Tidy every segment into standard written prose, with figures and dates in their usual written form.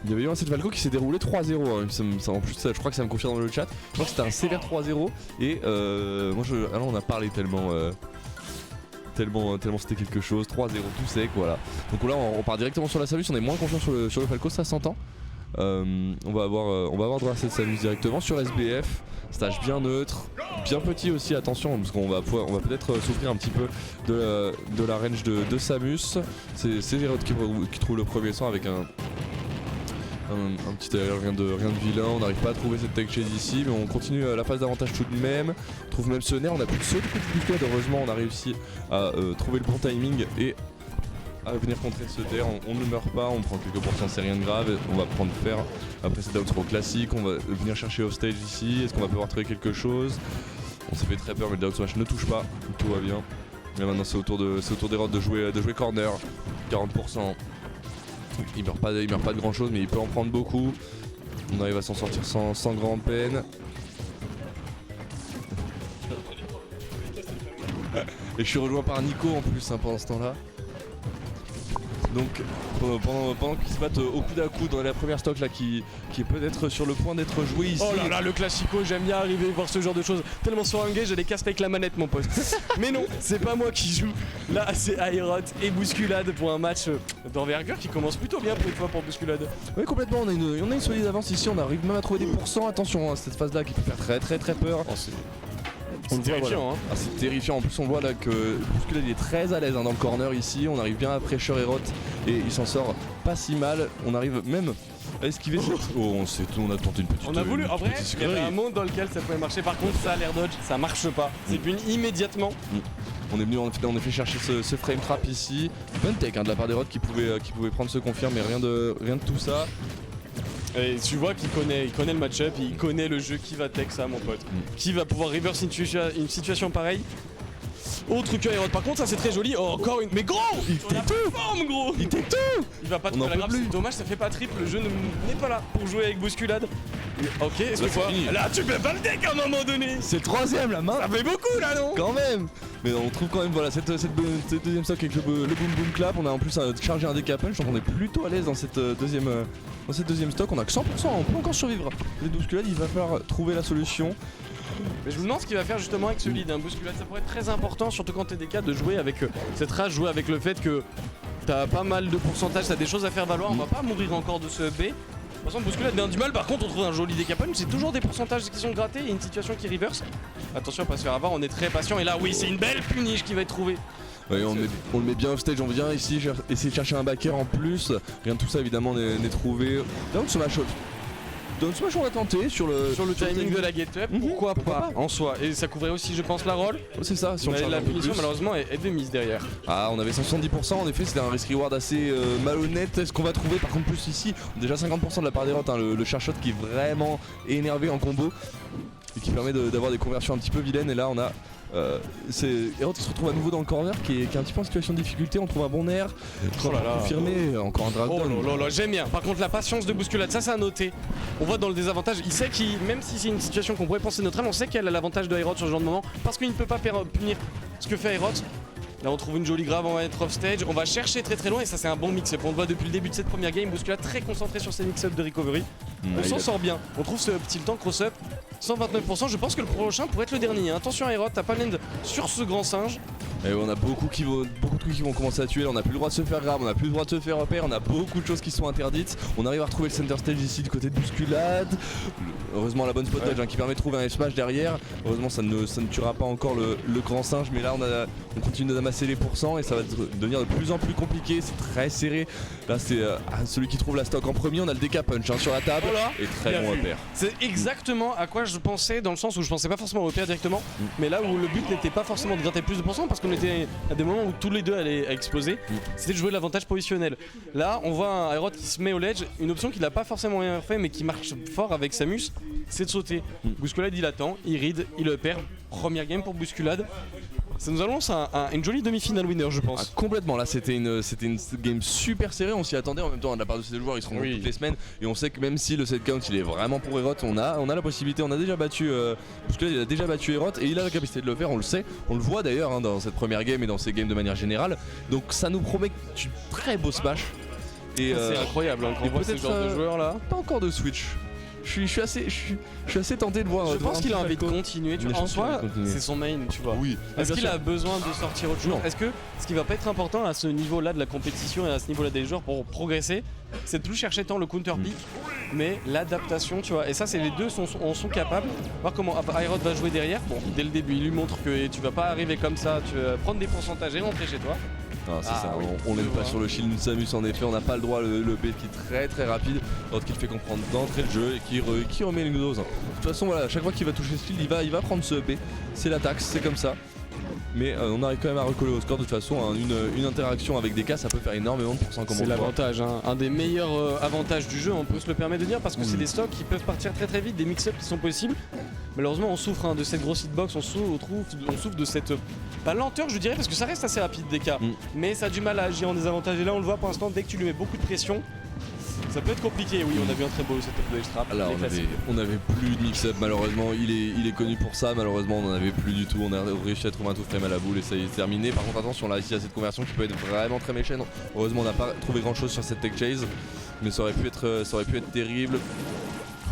Il y avait eu un set Falco qui s'est déroulé 3-0 hein. En plus je crois que ça me confirme dans le chat. Je crois que c'était un sévère 3-0 et moi alors on a parlé tellement c'était quelque chose, 3-0 tout sec voilà. Donc là on part directement sur la Samus, on est moins confiant sur le Falco, ça s'entend. On va avoir droit à cette Samus directement sur SBF, stage bien neutre, bien petit aussi, attention parce qu'on va peut-être souffrir un petit peu de la range de Samus. C'est Hérode qui trouve le premier sang avec un petit rien de vilain, on n'arrive pas à trouver cette tech chase ici, mais on continue la phase d'avantage tout de même. On trouve même ce nerf, on a plus de saut du coup de Busquad, heureusement on a réussi à trouver le bon timing et à venir contrer ce terre. On ne meurt pas, on prend quelques pourcents, c'est rien de grave, on va prendre fer. Après c'est down throw classique, on va venir chercher off stage ici, est-ce qu'on va pouvoir trouver quelque chose? On s'est fait très peur mais le down smash ne touche pas, tout va bien. Mais maintenant c'est au tour d'Herod de jouer corner, 40%. Il meurt pas de grand chose mais il peut en prendre beaucoup. On arrive à s'en sortir sans grande peine. Et je suis rejoint par Nico en plus hein, pendant ce temps là. Donc pendant qu'ils se battent au coude à coude dans la première stock là qui est peut-être sur le point d'être joué ici. Oh là là, le classico, j'aime bien arriver voir ce genre de choses. Tellement sur un gay, j'ai des casques avec la manette mon pote. Mais non, c'est pas moi qui joue. Là c'est Aerot et Bousculade pour un match d'envergure qui commence plutôt bien pour une fois pour Bousculade. Oui complètement, on a une solide avance ici, on arrive même à trouver des pourcents. Attention à cette phase là qui peut faire très peur. Oh, c'est terrifiant voilà. hein. Ah, c'est terrifiant, en plus on voit là que Bousculade il est très à l'aise hein, dans le corner ici, on arrive bien à pressure Herod et il s'en sort pas si mal, on arrive même à esquiver on a tenté une petite... On a voulu, en vrai, il y avait un monde dans lequel ça pouvait marcher, par contre ça l'air dodge, ça marche pas, c'est puni immédiatement. On est venu en effet chercher ce frame trap ici, bonne tech hein, de la part d'Herod qui pouvait prendre ce confirme mais rien de tout ça. Et tu vois qu'il connaît le match-up, il connaît le jeu, qui va tech ça mon pote. Qui va pouvoir reverse une situation pareille. Autre que Herod, par contre ça c'est très joli. Oh encore une... Mais gros, il tech tout forme gros. Il tech tout. Il va pas trouver la grave, c'est dommage, ça fait pas triple, le jeu n'est pas là pour jouer avec Bousculade. Ok, est-ce que quoi là tu peux pas le deck à un moment donné. C'est le troisième la main. Ça fait beaucoup là non? Quand même. Mais on trouve quand même voilà cette deuxième stock avec le boom boom clap. On a en plus chargé un DK punch, donc on est plutôt à l'aise dans cette deuxième stock. On a que 100%, on peut encore survivre. Les Bousculades, il va falloir trouver la solution. Mais je me demande ce qu'il va faire justement avec ce lead, hein. Bousculade ça pourrait être très important, surtout quand t'es DK, de jouer avec cette rage, jouer avec le fait que t'as pas mal de pourcentage, t'as des choses à faire valoir, on va pas mourir encore de ce B. De toute façon Bousculade bien du mal, par contre on trouve un joli DK punch, c'est toujours des pourcentages qui sont grattés, il y a une situation qui reverse. Attention à pas se faire avoir, on est très patient et là oui c'est une belle punish qui va être trouvée. Oui, on le met bien off stage, on vient ici essayer de chercher un backer en plus. Rien de tout ça évidemment n'est trouvé. Down smash on a tenté sur le timing de la get up, pourquoi pas en soi. Et ça couvrait aussi je pense la roll. C'est ça, si on la punition malheureusement est de mise derrière. Ah on avait 170%, en effet c'était un risk reward assez malhonnête. Est-ce qu'on va trouver par contre plus ici? Déjà 50% de la part d'Herod, hein, le char shot qui est vraiment énervé en combo et qui permet d'avoir des conversions un petit peu vilaines. Et là on a c'est Herod qui se retrouve à nouveau dans le corner qui est un petit peu en situation de difficulté, on trouve un bon air. Oh là là. Confirmé, encore un drag down. Oh là là, j'aime bien. Par contre la patience de Bousculade, ça c'est à noter. On voit dans le désavantage, il sait qu'il, même si c'est une situation qu'on pourrait penser neutrale, on sait qu'elle a l'avantage de Herod sur ce genre de moment parce qu'il ne peut pas punir ce que fait Herod. Là on trouve une jolie grave, on va être off stage, on va chercher très loin et ça c'est un bon mix-up. On le voit depuis le début de cette première game, Bousculade très concentré sur ses mix-up de recovery. On s'en sort bien, on trouve ce petit temps cross-up, 129%, je pense que le prochain pourrait être le dernier. Attention Herod, t'as pas l'end sur ce grand singe. Et on a beaucoup de trucs qui vont commencer à tuer, là on n'a plus le droit de se faire grab, on n'a plus le droit de se faire repère, on a beaucoup de choses qui sont interdites. On arrive à retrouver le center stage ici du côté de Bousculade. Heureusement la bonne spotage qui permet de trouver un smash derrière. Heureusement ça ne tuera pas encore le grand singe, mais là on continue d'amasser les pourcents et ça va devenir de plus en plus compliqué, c'est très serré. Là c'est celui qui trouve la stock en premier, on a le DK punch sur la table et très bon repère. C'est exactement à quoi je pensais, dans le sens où je pensais pas forcément au repère directement, mais là où le but n'était pas forcément de gratter plus de pourcents parce qu'on était à des moments où tous les deux allaient exploser, c'était de jouer l'avantage positionnel. Là on voit un Herod qui se met au ledge, une option qu'il n'a pas forcément bien fait mais qui marche fort avec Samus, c'est de sauter. Bousculade il attend, il read, il le perd. Première game pour Bousculade. Ça nous annonce une jolie demi-finale winner je pense. Complètement, là c'était une game super serrée, on s'y attendait en même temps de la part de ces joueurs, ils seront toutes les semaines et on sait que même si le set count il est vraiment pour Herod, on a la possibilité, on a déjà battu Bousculade, il a déjà battu Herod et il a la capacité de le faire, on le sait, on le voit d'ailleurs dans cette première game et dans ces games de manière générale, donc ça nous promet du très beau smash. Et C'est incroyable hein, quand on voit ce genre de joueur là. Pas encore de Switch. Je suis assez tenté de voir. Je pense qu'il a envie de Falco. continuer. Tu vois, en soi, c'est son main, tu vois. Oui. Est-ce qu'il a besoin de sortir autre chose? Est-ce que ce qui va pas être important à ce niveau-là de la compétition et à ce niveau-là des joueurs pour progresser, c'est de plus chercher tant le counter pick, mais l'adaptation, tu vois. Et ça, c'est les deux en sont capables. Voir comment Aerot va jouer derrière. Bon, dès le début, il lui montre que tu vas pas arriver comme ça, tu vas prendre des pourcentages et rentrer chez toi. Ah, c'est ça, oui, on l'aime pas sur le shield de Samus en effet, on n'a pas le droit, le B qui est très très rapide, l'autre qui le fait comprendre d'entrée le jeu et qui remet une dose. De toute façon voilà, chaque fois qu'il va toucher ce shield, il va prendre ce B, c'est la taxe, c'est comme ça. Mais on arrive quand même à recoller au score de toute façon, hein, une interaction avec des cas ça peut faire énormément de pourcents comme on C'est le voit. l'avantage, hein. Un des meilleurs avantages du jeu, on peut se le permettre de dire, parce que c'est des stocks qui peuvent partir très très vite, des mix-ups qui sont possibles. Malheureusement on souffre hein, de cette grosse hitbox, on souffre de cette pas lenteur je dirais parce que ça reste assez rapide des cas, mais ça a du mal à agir en désavantage et là on le voit pour l'instant dès que tu lui mets beaucoup de pression, ça peut être compliqué. Oui on a vu un très beau setup de H-Trap. Là on avait plus de mix-up malheureusement, il est connu pour ça, malheureusement on en avait plus du tout, on a réussi à trouver un tout frame à la boule et ça y est terminé. Par contre attention là ici à cette conversion qui peut être vraiment très méchante, heureusement on n'a pas trouvé grand chose sur cette tech chase, mais ça aurait pu être terrible.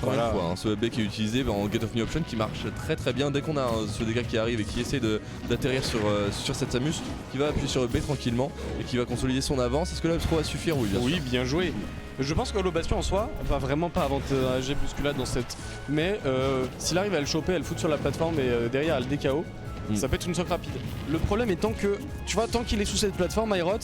Voilà. Fois, hein, ce B qui est utilisé en Get of New Option qui marche très très bien dès qu'on a ce dégât qui arrive et qui essaie d'atterrir sur cette Samus, qui va appuyer sur le B tranquillement et qui va consolider son avance. Est-ce que là le throw va suffire? Oui, bien joué. Je pense que Holo Bastion en soi va vraiment pas avantager Bousculade dans cette. Mais s'il arrive à le choper, à le foutre sur la plateforme et derrière à le DKO, ça peut être une socle rapide. Le problème étant que, tu vois, tant qu'il est sous cette plateforme, Aerot,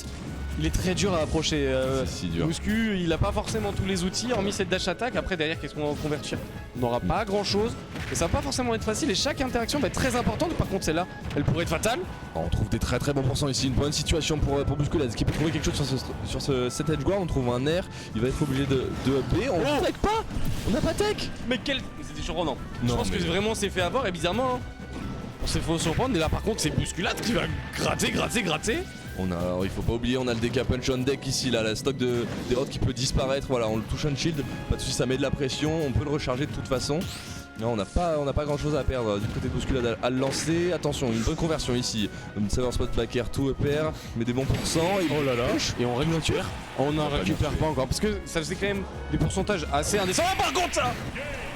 il est très dur à approcher. C'est si dur. Bouscu, il a pas forcément tous les outils, hormis cette dash attack. Après, derrière, qu'est-ce qu'on va en convertir? On n'aura pas grand chose. Et ça va pas forcément être facile. Et chaque interaction va être très importante. Par contre, celle-là, elle pourrait être fatale. On trouve des très très bons pourcents ici. Une bonne situation pour Bousculade qui peut trouver quelque chose sur cet edge guard. On trouve un air. Il va être obligé de B. On ne tech pas. On n'a pas tech. Mais c'était surprenant. Je pense que vraiment c'est fait avoir. Et bizarrement, hein, on s'est fait surprendre. Et là, par contre, c'est Bousculade qui va gratter. Il faut pas oublier, on a le DK Punch on deck ici, là, la stock des rods qui peut disparaître, voilà, on le touche on shield, pas de soucis, ça met de la pression, on peut le recharger de toute façon. Non, on n'a pas grand chose à perdre du côté de Bousculade à le lancer. Attention, une bonne conversion ici. Saver spot back air, tout EPR, mais des bons pourcents. Oh là là. Et on récupère. On n'en récupère pas encore parce que ça faisait quand même des pourcentages assez indécents. Ah, par contre, ça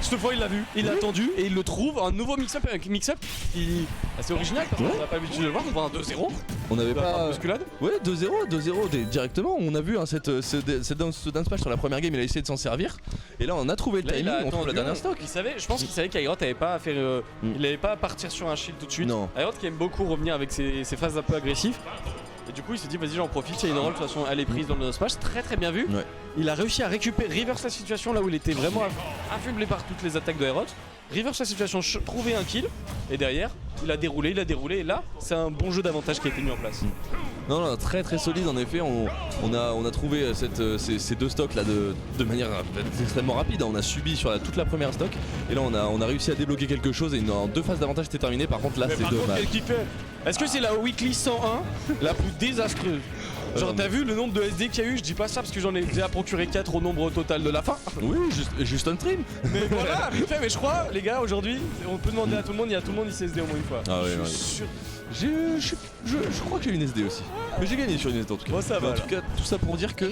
cette fois il l'a vu, il l'a attendu et il le trouve. Un nouveau mix-up avec mix-up qui est assez original parce qu'on n'a pas l'habitude de le voir. On voit un 2-0. On n'avait pas. Bousculade. Ouais, 2-0 directement. On a vu hein, ce dance smash sur la première game, il a essayé de s'en servir. Et là, on a trouvé le timing, on trouve la dernière stock. Je pense qu'il savait qu'Aerot n'avait pas à faire. Il n'avait pas à partir sur un shield tout de suite. Non. Aerot qui aime beaucoup revenir avec ses phases un peu agressives. Et du coup il s'est dit vas-y j'en profite, il y a une roll de toute façon elle est prise dans le smash, très très bien vu. Ouais. Il a réussi à récupérer, reverse la situation là où il était vraiment affublé par toutes les attaques de Aerot. Reverse la situation, trouver un kill et derrière il a déroulé et là c'est un bon jeu d'avantage qui a été mis en place. Non, très très solide en effet, on a trouvé ces deux stocks là de manière extrêmement rapide, on a subi sur toute la première stock et là on a réussi à débloquer quelque chose et en deux phases d'avantage c'était terminé. Par contre là c'est dommage. Qu'est-ce qu'il fait? Est-ce que c'est la weekly 101 la plus désastreuse? Genre t'as vu le nombre de SD qu'il y a eu? Je dis pas ça parce que j'en ai déjà procuré 4 au nombre total de la fin. Oui, juste on stream. Mais voilà, vite fait, mais je crois les gars aujourd'hui on peut demander à tout le monde, il y a tout le monde ICSD au moins une fois. Ah ouais, je suis sûr. Je crois que j'ai une SD aussi. Mais j'ai gagné sur une SD en tout cas. Bon, ça va, en tout cas, tout ça pour dire que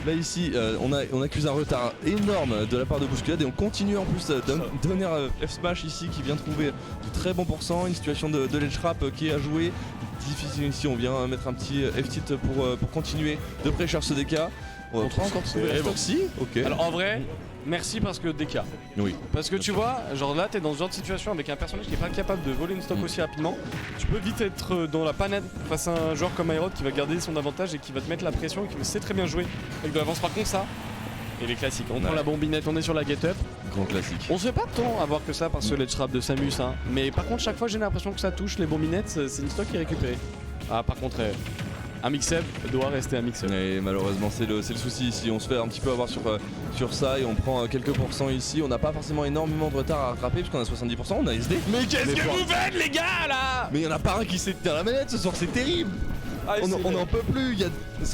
là ici, on accuse un retard énorme de la part de Bousculade et on continue en plus d'un dernier F-Smash ici qui vient trouver de très bons pourcents, une situation de ledge trap qui est à jouer. Difficile ici, on vient mettre un petit F-tit pour continuer de pressure ce DK. On va pas encore trouver la stock si. Ok. Alors en vrai, merci parce que DK. Oui. Parce que tu vois, genre là t'es dans ce genre de situation avec un personnage qui est pas capable de voler une stock aussi rapidement. Tu peux vite être dans la panade face à un joueur comme Aerot qui va garder son avantage et qui va te mettre la pression et qui sait très bien jouer avec de l'avance. Par contre ça, et les classiques, on prend la bombinette, on est sur la get up. Grand classique. On se fait pas tant avoir que ça par ce ledge trap de Samus hein. Mais par contre chaque fois j'ai l'impression que ça touche les bombinettes, c'est une stock qui est récupérée. Ah par contre un mix-up doit rester un mix-up. Et malheureusement c'est le souci ici, on se fait un petit peu avoir sur ça et on prend quelques pourcents ici. On n'a pas forcément énormément de retard à rattraper puisqu'on a 70%, on a SD. Mais qu'est-ce que vous faites les gars là? Mais il y en a pas un qui sait tenir la manette ce soir, c'est terrible. Ah, on n'en peut plus,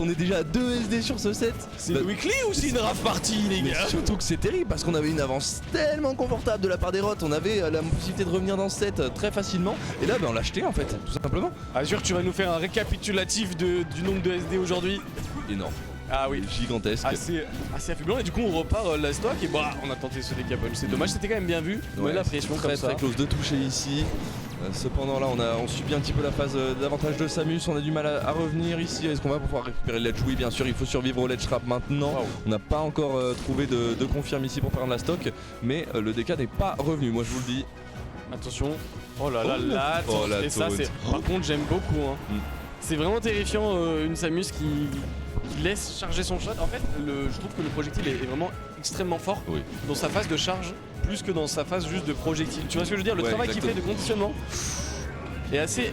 on est déjà à 2 SD sur ce set. C'est une weekly ou c'est une raf party les gars? Surtout que c'est terrible parce qu'on avait une avance tellement confortable de la part des rots, on avait la possibilité de revenir dans ce set très facilement et là on l'a acheté en fait, tout simplement. Azur tu vas nous faire un récapitulatif du nombre de SD aujourd'hui? Énorme. Ah oui. Gigantesque. Assez affubulant et du coup on repart la stock et bah on a tenté ce déca punch. C'est dommage, c'était quand même bien vu. Ouais, la pression très comme ça. très close de toucher ici. Cependant là on subit un petit peu la phase d'avantage de Samus, on a du mal à revenir ici. Est-ce qu'on va pouvoir récupérer le ledge? Oui bien sûr, il faut survivre au ledge trap maintenant. Wow. On n'a pas encore trouvé de confirme ici pour prendre la stock, mais le DK n'est pas revenu, moi je vous le dis. Attention, oh là là là, et ça c'est... Par contre j'aime beaucoup hein. C'est vraiment terrifiant une Samus qui laisse charger son shot. En fait je trouve que le projectile est vraiment extrêmement fort dans sa phase de charge, plus que dans sa phase juste de projectile. Tu vois ce que je veux dire? Le travail qu'il fait de conditionnement est assez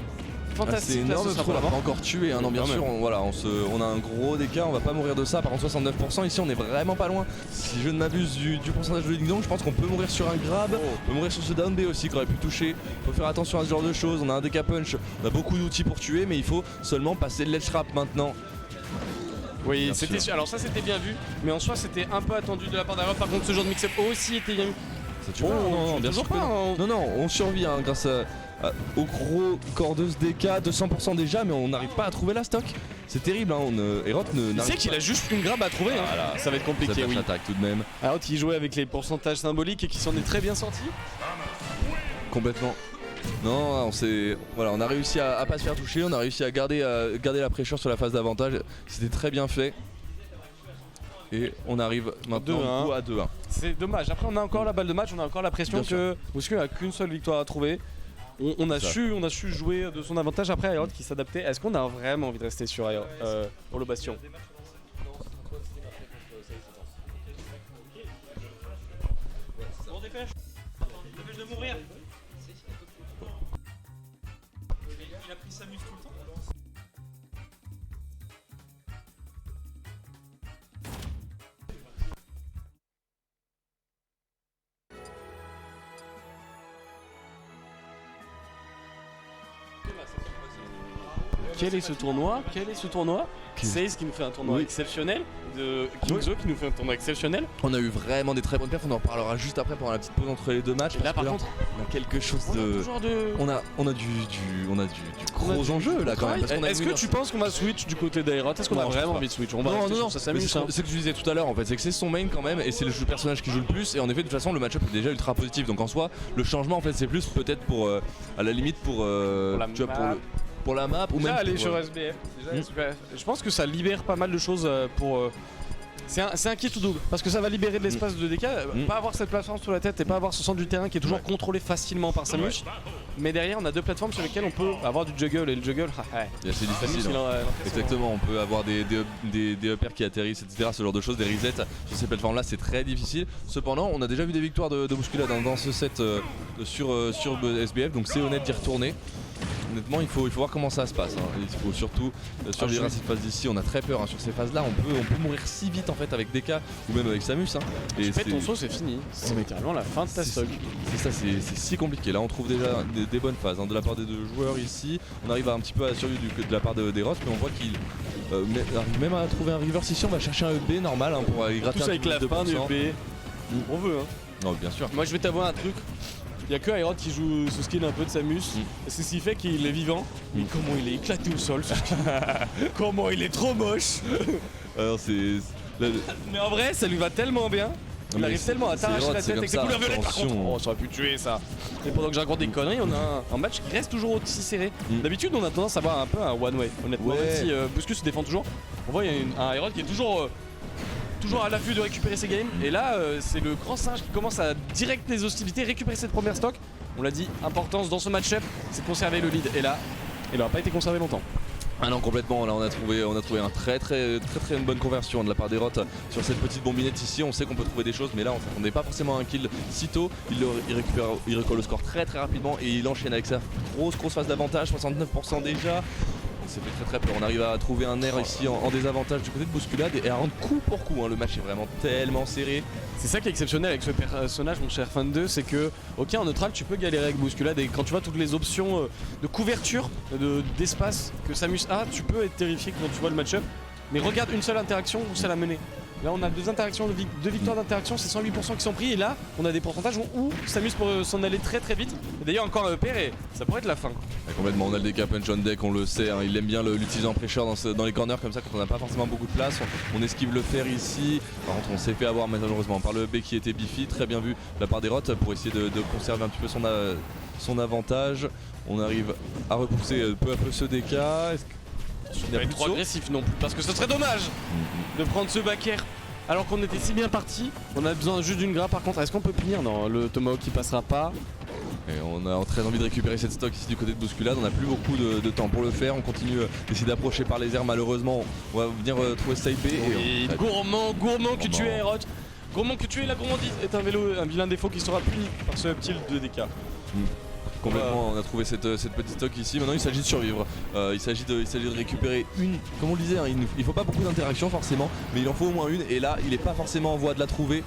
fantastique. C'est énorme, on l'a pas encore tué, hein. Non bien sûr, on a un gros décart, on va pas mourir de ça. Par contre 69%, ici on est vraiment pas loin. Si je ne m'abuse du pourcentage de ding dong, je pense qu'on peut mourir sur un grab, on peut mourir sur ce down B aussi qui aurait pu toucher. Faut faire attention à ce genre de choses, on a un DK punch, on a beaucoup d'outils pour tuer, mais il faut seulement passer le ledge trap maintenant. Oui, alors ça c'était bien vu, mais en soi c'était un peu attendu de la part d'Aerot. Par contre ce genre de mix-up aussi était bien vu. Ça tue pas, non, bien sûr pas. Non, on survit hein, grâce au gros cordeuse DK de 100% déjà, mais on n'arrive pas à trouver la stock. C'est terrible, hein, Aerot Il sait qu'il a juste une grab à trouver, hein. Voilà, ça va être compliqué. Ça attaque tout de même. Aerot qui jouait avec les pourcentages symboliques et qui s'en est très bien sorti. Complètement. Non, on a réussi à pas se faire toucher, on a réussi à garder la pressure sur la phase d'avantage. C'était très bien fait. Et on arrive maintenant à 2-1. C'est dommage, après on a encore la balle de match, on a encore la pression que Bouscu n'a qu'une seule victoire à trouver. On a su jouer de son avantage après Aerot qui s'adaptait. Est-ce qu'on a vraiment envie de rester sur pour le bastion? Bon, dépêche de mourir. Il a pris Samus tout le temps. Quel est ce tournoi? C'est ce qui nous fait un tournoi exceptionnel, de Kingzo qui nous fait un tournoi exceptionnel. On a eu vraiment des très bonnes perfs, on en reparlera juste après pendant la petite pause entre les deux matchs. Et là par contre, on a quelque chose on a du gros enjeu là quand même. Est-ce que tu penses qu'on va switch du côté d'Aerot? Est-ce qu'on a vraiment envie de switch? Non, ça s'amuse. C'est ce que je disais tout à l'heure en fait, c'est que c'est son main quand même et c'est le personnage qui joue le plus et en effet de toute façon le match-up est déjà ultra positif, donc en soi le changement en fait c'est plus peut-être pour à la limite pour la map ou même aller sur SBF. Je pense que ça libère pas mal de choses pour. C'est un kit tout double parce que ça va libérer de l'espace de DK, pas avoir cette plateforme sur la tête et pas avoir ce centre du terrain qui est toujours contrôlé facilement par Samus. Mais derrière on a deux plateformes sur lesquelles on peut avoir du juggle et le juggle c'est difficile. Exactement, on peut avoir des uppers qui atterrissent, etc. Ce genre de choses, des resets sur ces plateformes là c'est très difficile. Cependant on a déjà vu des victoires de Bousculade dans ce set sur SBF, donc c'est honnête d'y retourner. Honnêtement il faut voir comment ça se passe, hein. Il faut surtout survivre à cette phase d'ici, on a très peur hein, sur ces phases là, on peut mourir si vite en fait avec DK ou même avec Samus hein. Et tu ton saut c'est fini, c'est littéralement la fin de ta stock. C'est ça, c'est si compliqué, là on trouve déjà des bonnes phases hein, de la part des deux joueurs ici, on arrive un petit peu à survivre de la part d'Aerot, mais on voit qu'il arrive même à trouver un reverse ici, on va chercher un EB normal hein, pour aller gratter tout ça avec la fin du EB, on veut hein. Non bien sûr. Moi je vais t'avouer un truc. Il n'y a que Aerot qui joue ce skill un peu de Samus, c'est ce qui fait qu'il est vivant. Mais comment il est éclaté au sol ce skill. Comment il est trop moche. Alors mais en vrai ça lui va tellement bien. Il arrive tellement à t'arracher la tête avec ses couleurs violettes par contre. Oh ça aurait pu tuer ça. Et pendant que je raconte des conneries, on a un match qui reste toujours aussi serré. D'habitude on a tendance à avoir un peu un one way honnêtement. Même si Buscus se défend toujours, on voit il y a un Aerot qui est toujours à l'affût de récupérer ses games et là c'est le grand singe qui commence à direct les hostilités, récupérer cette première stock. On l'a dit, importance dans ce match-up c'est de conserver le lead et là il n'aura pas été conservé longtemps. Ah non complètement, là on a trouvé une très bonne conversion de la part d'Aerot sur cette petite bombinette ici. On sait qu'on peut trouver des choses mais là on s'attendait pas forcément à un kill si tôt. Il recolle le score très rapidement et il enchaîne avec sa grosse phase d'avantage, 69% déjà. C'est fait très peur, on arrive à trouver un air ici en désavantage du côté de Bousculade et à rendre coup pour coup hein. Le match est vraiment tellement serré. C'est ça qui est exceptionnel avec ce personnage mon cher fan 2, c'est que ok en neutral tu peux galérer avec Bousculade et quand tu vois toutes les options de couverture, d'espace que Samus a, tu peux être terrifié quand tu vois le match-up. Mais regarde une seule interaction où ça l'a mené. Là on a deux victoires d'interaction, c'est 108% qui sont pris et là on a des pourcentages où s'amuse pour s'en aller très très vite. Et d'ailleurs encore un EPR et ça pourrait être la fin. Ouais, complètement, on a le DK punch on deck, on le sait, hein, il aime bien l'utiliser en pressure dans les corners comme ça quand on n'a pas forcément beaucoup de place. On esquive le fer ici, par contre on s'est fait avoir malheureusement par le B qui était Biffy, très bien vu de la part des Rots pour essayer de conserver un petit peu son avantage. On arrive à repousser peu à peu ce DK. On va être trop agressif non plus parce que ce serait dommage de prendre ce back air alors qu'on était si bien parti. On a besoin juste d'une grappe par contre. Est-ce qu'on peut punir? Non, le Tomahawk qui passera pas. Et on a très envie de récupérer cette stock ici du côté de Bousculade, on n'a plus beaucoup de temps pour le faire, on continue d'essayer d'approcher par les airs, malheureusement on va venir trouver side B et gourmand que tu es Aerot. Gourmand que tu es, la gourmandise est un vilain défaut qui sera puni par ce petit 2 DK. Complètement, on a trouvé cette petite stock ici. Maintenant il s'agit de survivre, il s'agit de récupérer une, comme on le disait, hein, il faut pas beaucoup d'interactions forcément, mais il en faut au moins une et là il est pas forcément en voie de la trouver.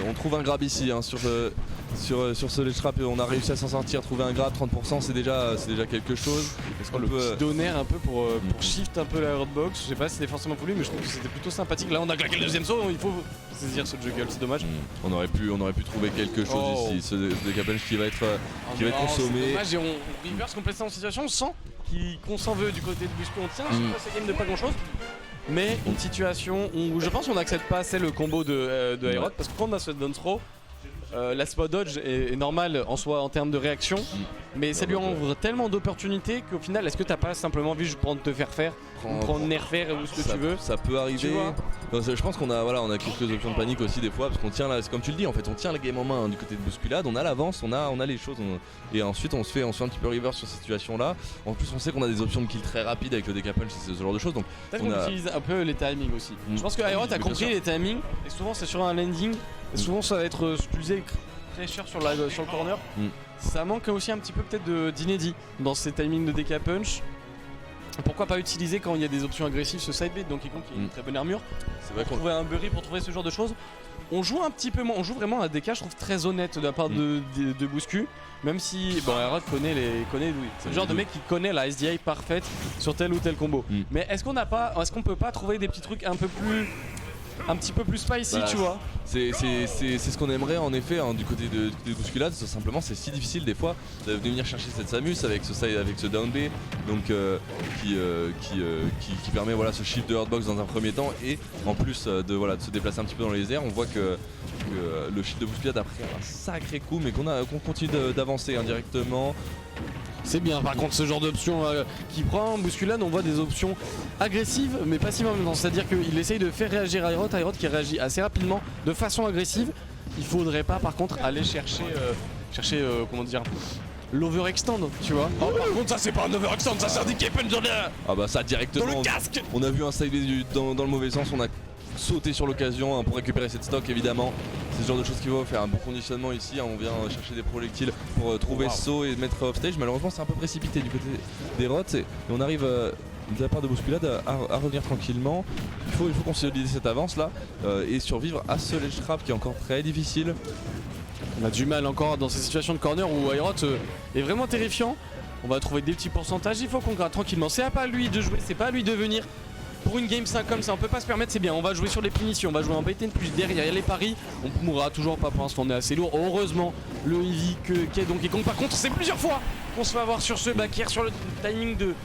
On trouve un grab ici hein, sur ce ledge trap et on a réussi à s'en sortir, trouver un grab 30% c'est déjà quelque chose. Est-ce qu'on peut donner un peu pour shift un peu la hotbox? Je sais pas si c'était forcément voulu mais je trouve que c'était plutôt sympathique. Là on a claqué le deuxième saut, il faut saisir ce juggle, c'est dommage. On aurait pu trouver quelque chose ici, ce DK punch qui va être consommé. C'est dommage et on reverse complètement la situation, on sent qu'on s'en veut du côté de Busco, on tient sur cette game de pas grand chose. Mais une situation où je pense qu'on n'accepte pas assez le combo de Aerot parce que quand on a ce down throw, la spot dodge est normale en soi en termes de réaction, mais ça lui ouvre tellement d'opportunités qu'au final, est-ce que t'as pas simplement envie de prendre te faire prendre nerfer ou ce que tu veux? Ça peut arriver. Je pense qu'on a quelques options de panique aussi des fois parce qu'on tient là, comme tu le dis en fait, on tient la game en main hein, du côté de Bousculade, on a l'avance, on a les choses et ensuite on se fait un petit peu reverse sur cette situation là. En plus on sait qu'on a des options de kill très rapides avec le DK punch et ce genre de choses donc peut-être qu'on utilise un peu les timings aussi. Je pense que Aerot a compris les timings et souvent c'est sur un landing et souvent ça va être utilisé pressure sur le corner. Ça manque aussi un petit peu peut-être d'inédit dans ces timings de DK punch. Pourquoi pas utiliser quand il y a des options agressives ce side bait, donc il compte qu'il y a une très bonne armure. C'est vrai qu'on trouver un bury pour trouver ce genre de choses. On joue un petit peu moins, on joue vraiment un DK je trouve très honnête de la part de Bouscu. Même si bon Aerot connaît c'est le genre de mec qui connaît la SDI parfaite sur tel ou tel combo. Mais est-ce qu'on peut pas trouver des petits trucs un petit peu plus spicy tu vois? C'est ce qu'on aimerait en effet hein, du côté de Bousculade, simplement c'est si difficile des fois de venir chercher cette Samus avec ce down B donc qui permet voilà ce shift de hardbox dans un premier temps et en plus de se déplacer un petit peu dans les airs. On voit que le shift de Bousculade a pris un sacré coup mais qu'on continue d'avancer indirectement. C'est bien, par contre ce genre d'option qui prend Bousculade, on voit des options agressives mais passivement en même temps, c'est-à-dire qu'il essaye de faire réagir Aerot qui réagit assez rapidement de façon agressive. Il faudrait pas par contre aller chercher comment dire, l'overextend, tu vois. Oh, par contre ça c'est pas un overextend, ça c'est un DK punch ah bah ça directement dans le casque. On a vu un side dans le mauvais sens, on a sauté sur l'occasion hein, pour récupérer cette stock évidemment. C'est ce genre de choses qu'il faut faire un bon conditionnement ici hein, on vient chercher des projectiles pour trouver ce saut et mettre off stage. Malheureusement c'est un peu précipité du côté des Rots et on arrive de la part de Bousculade à revenir tranquillement. Il faut consolider cette avance là et survivre à ce ledge trap qui est encore très difficile. On a du mal encore dans ces situations de corner où Aerot est vraiment terrifiant. On va trouver des petits pourcentages, il faut qu'on garde tranquillement. C'est pas à lui de jouer, c'est pas à lui de venir. Pour une game 5 comme ça, on peut pas se permettre, c'est bien. On va jouer sur les punitions, on va jouer en bait and push derrière les paris. On mourra toujours pas pour l'instant, on est assez lourd. Heureusement, le heavy qu'est Donkey Kong. Par contre, c'est plusieurs fois qu'on se fait avoir sur ce back air, sur le timing de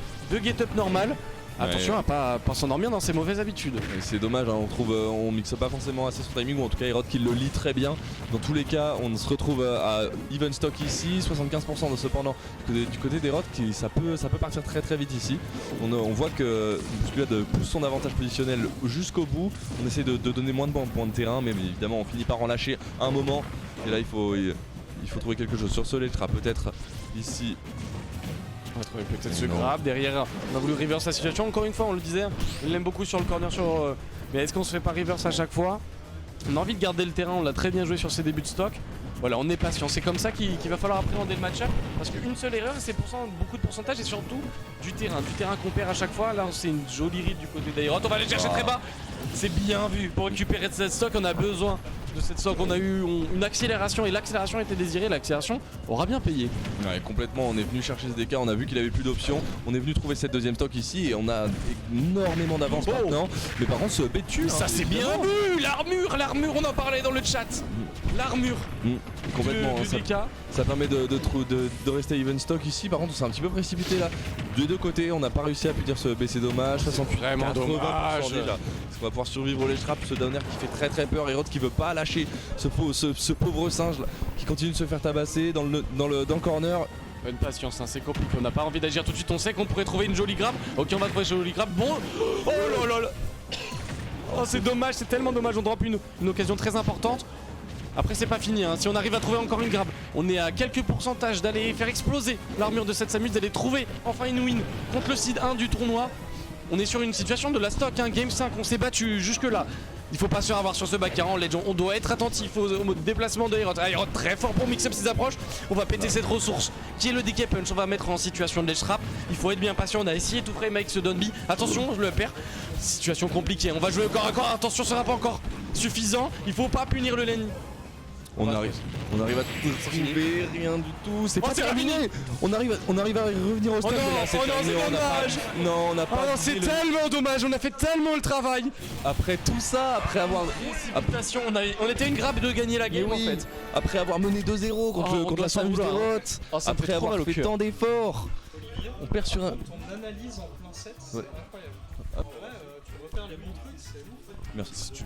get up normal. Attention à pas s'endormir dans ses mauvaises habitudes. C'est dommage, hein, on mixe pas forcément assez son timing ou en tout cas Aerot qui le lit très bien. Dans tous les cas, on se retrouve à even stock ici, 75% de cependant du côté d'Aerot qui ça peut partir très très vite ici. On voit que Bousculade pousse son avantage positionnel jusqu'au bout. On essaie de donner moins de points de terrain, mais évidemment on finit par en lâcher un moment. Et là il faut trouver quelque chose sur ce ledge trap peut-être ici. On va trouver peut-être ce grab derrière. On a voulu reverse la situation. Encore une fois, on le disait, il l'aime beaucoup sur le corner. Mais est-ce qu'on se fait pas reverse à chaque fois? On a envie de garder le terrain. On l'a très bien joué sur ses débuts de stock. Voilà, on est patient. C'est comme ça qu'il va falloir appréhender le match-up. Parce qu'une seule erreur, c'est beaucoup de pourcentage et surtout du terrain. Du terrain qu'on perd à chaque fois. Là, c'est une jolie ride du côté d'Aerot. On va aller chercher très bas. C'est bien vu. Pour récupérer de cette stock, on a besoin de cette stock. On a eu une accélération et l'accélération était désirée. L'accélération aura bien payé. Ouais, complètement. On est venu chercher ce DK, on a vu qu'il avait plus d'options. On est venu trouver cette deuxième stock ici et on a énormément d'avance maintenant. Mais par contre, ce Bétu. Ça c'est bien vu. L'armure, on en parlait dans le chat. L'armure. Complètement. Du DK. Ça permet de rester even stock ici. Par contre, on s'est un petit peu précipité là. Des deux côtés, on n'a pas réussi à punir ce BC dommage. 68, vraiment dommage. Déjà. On va pouvoir survivre les traps. Ce downer qui fait très peur. Herod qui veut pas lâcher ce pauvre singe là, qui continue de se faire tabasser dans le corner. Bonne patience, hein, c'est compliqué. On n'a pas envie d'agir tout de suite. On sait qu'on pourrait trouver une jolie grab. Ok, on va trouver une jolie grab. Bon. Oh là là. Oh, c'est dommage. C'est tellement dommage. On drop une occasion très importante. Après c'est pas fini, hein. Si on arrive à trouver encore une grab, on est à quelques pourcentages d'aller faire exploser l'armure de cette Samus, d'aller trouver enfin une win contre le seed 1 du tournoi. On est sur une situation de la stock, hein. Game 5, on s'est battu jusque là. Il faut pas se faire avoir sur ce back en Legend, on doit être attentif au mode déplacement de Herod. Herod très fort pour mix up ses approches, on va péter cette ressource qui est le DK Punch, on va mettre en situation de ledge trap. Il faut être bien patient, on a essayé tout frais Mike se donne B. Attention, je le perds, situation compliquée, on va jouer encore, attention ce sera pas encore suffisant, il faut pas punir le lane. On arrive à tout trouver, rien du tout, c'est pas terminé. On arrive à revenir au stade. C'est dommage. Non, on n'a pas. C'est tellement dommage, on a fait tellement le travail. Après tout ça, après avoir. On était une grappe de gagner la game en fait. Après avoir mené 2-0 contre la Samus Herod, après avoir fait tant d'efforts. On perd sur un. Ton analyse en plein set, c'est incroyable. Ouais, tu repères les bons trucs, c'est ouf. Merci.